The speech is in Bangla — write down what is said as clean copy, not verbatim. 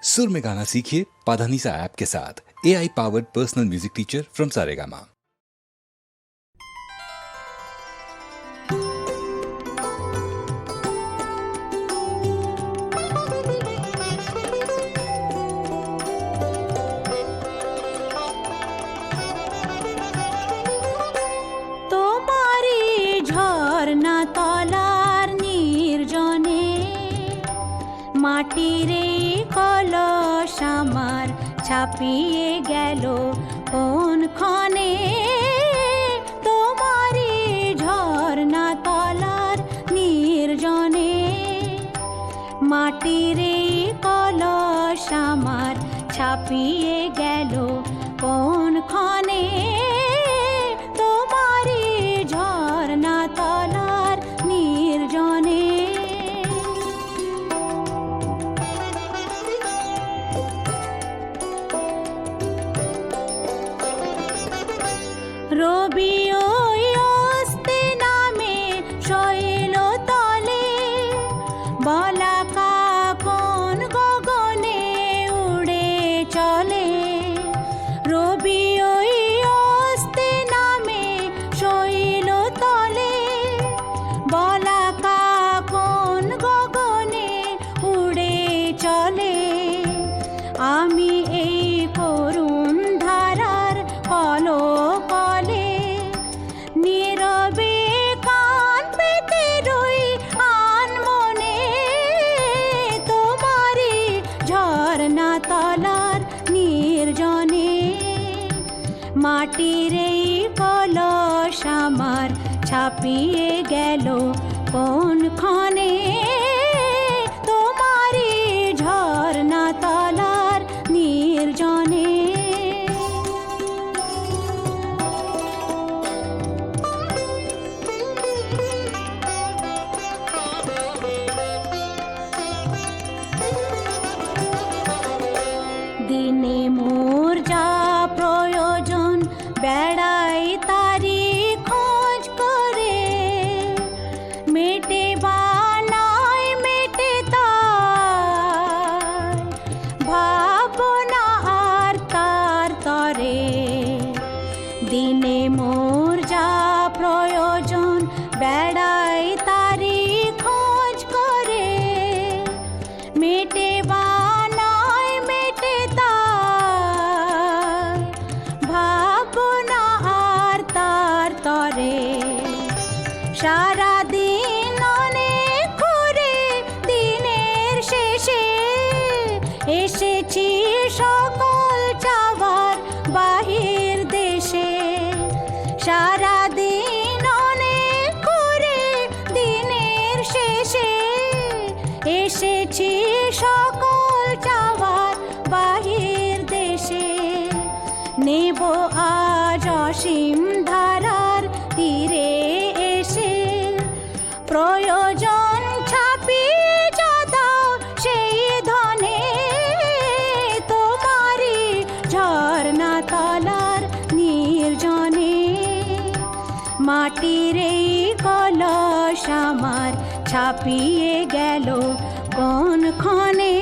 सुर में गाना सीखिए पाधानीसा ऐप के साथ। AI powered personal music teacher from Saregama. মাটিরে কলস আমার ছাপিয়ে গেল কোনখানে, তোমারি ঝর্ণা তলার নির্জনে। মাটিরে কলস আমার ছাপিয়ে গেল কোনখানে, তোমারি ঝর্ণা তলার নির্জনে। রবি ওই অস্তে নামে শৈল তলে, বলাকা কোন গগনে উড়ে চলে। রবি ওই অস্তে নামে শৈল তলে, বলাকা কোন গগনে উড়ে চলে। আমি এই করুণ ধারার কলকলে নীরবে কান পেতে রই আনমনে, তোমারি ঝর্ণা তলার নির্জনে। মাটির এই কলস আমার ছাপিয়ে গেল কোনখানে, তোমারি ঝর্ণা তলার নির্জনে। দিনে মোর যা প্রয়োজন বেড়াই তারি খোঁজ করে, মেটে বানাই মেটে তার ভাবনা আর তার তরে। দিনে মোর যা প্রয়োজন বেড়াই তারি খোঁজ করে, মেটে বানাই মেটে তার ভাবনা আর তার তরে। সারা দিন অনেক করে দিনের শেষে এসেছি সকল চাবার বাহির দেশে। সারা দিন অনেক করে দিনের শেষে এসেছি সকল চাবার বাহির দেশে। নেব আজ অসীম ধারার তীরে এসে, প্রয়োজন ছাপিয়ে যা দাও সেই ধনে, তোমারি ঝর্ণা তলার নির্জনে। মাটির এই কলস আমার ছাপিয়ে গেল কোনখানে,